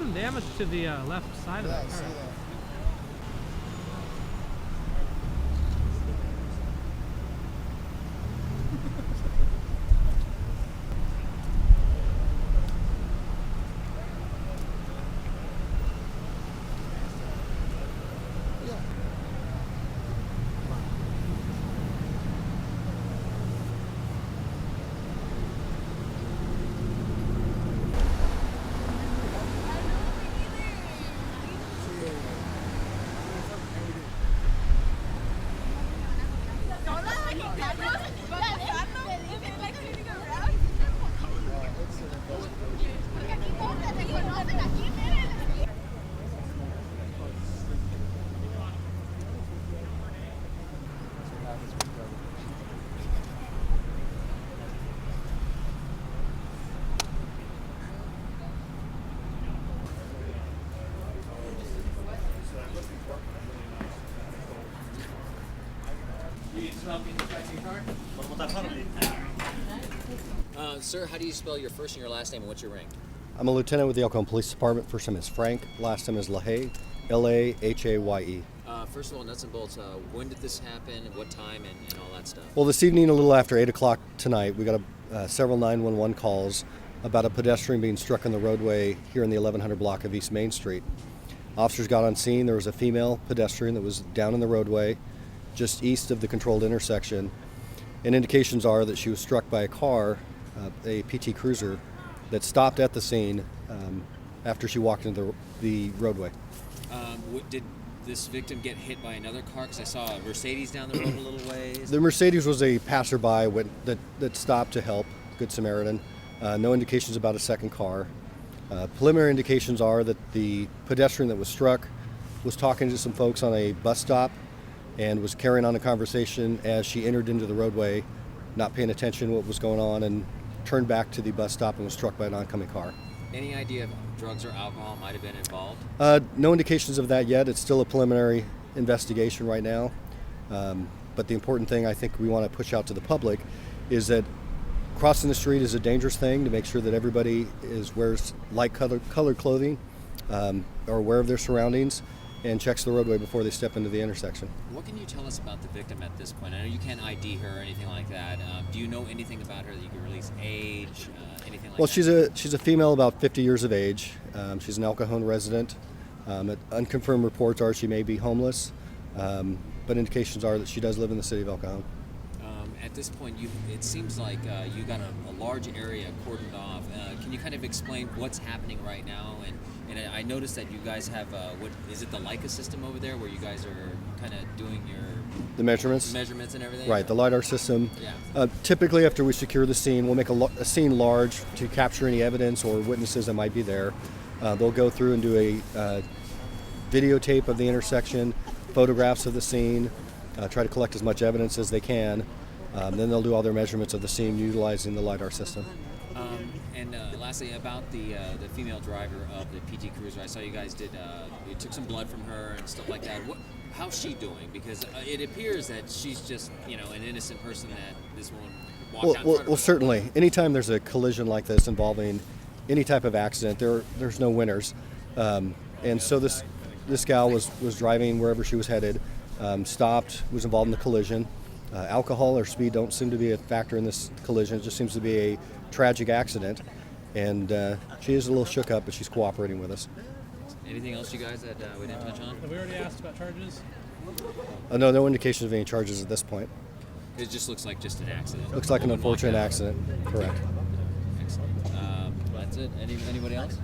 some damage to the left side of that car. Sir, how do you spell your first and your last name, and what's your rank? I'm a lieutenant with the El Cajon Police Department. First name is Frank. Last name is LaHaye, L-A-H-A-Y-E. First of all, nuts and bolts, when did this happen, at what time, and all that stuff? Well, this evening, a little after 8 o'clock tonight, we got several 911 calls about a pedestrian being struck on the roadway here in the 1100 block of East Main Street. Officers got on scene. There was a female pedestrian that was down in the roadway just east of the controlled intersection, and indications are that she was struck by a car, a PT Cruiser, that stopped at the scene after she walked into the roadway. Did this victim get hit by another car? Because I saw a Mercedes down the road a little ways. The Mercedes was a passerby that stopped to help, Good Samaritan. No indications about a second car. Preliminary indications are that the pedestrian that was struck was talking to some folks on a bus stop and was carrying on a conversation as she entered into the roadway, not paying attention to what was going on, and turned back to the bus stop and was struck by an oncoming car. Any idea if drugs or alcohol might have been involved? No indications of that yet. It's still a preliminary investigation right now. But the important thing I think we want to push out to the public is that crossing the street is a dangerous thing, to make sure that everybody wears light colored clothing, are aware of their surroundings, and checks the roadway before they step into the intersection. What can you tell us about the victim at this point? I know you can't ID her or anything like that. Do you know anything about her that you can release age, anything like that? Well, she's a female about 50 years of age. She's an El Cajon resident. Unconfirmed reports are she may be homeless, but indications are that she does live in the city of El Cajon. At this point, it seems like you got a large area cordoned off. Can you kind of explain what's happening right now? And I noticed that you guys have, what is it, the Leica system over there, where you guys are kind of doing the measurements and everything? Right, the LiDAR system. Yeah. Typically, after we secure the scene, we'll make a scene large to capture any evidence or witnesses that might be there. They'll go through and do a videotape of the intersection, photographs of the scene, try to collect as much evidence as they can. Then they'll do all their measurements of the scene utilizing the LiDAR system. And lastly, about the female driver of the PT Cruiser, I saw you guys you took some blood from her and stuff like that. How's she doing? Because it appears that she's just, an innocent person that this woman walked out in front of her. Well, certainly. Anytime there's a collision like this involving any type of accident, there's no winners. And so this gal was driving wherever she was headed, stopped, was involved in the collision. Alcohol or speed don't seem to be a factor in this collision. It just seems to be a tragic accident, and she is a little shook up, but she's cooperating with us. Anything else you guys that we didn't touch on? Have we already asked about charges? No indications of any charges at this point. It just looks like just an accident. Looks like an unfortunate accident. Correct. Excellent. That's it. Anybody else?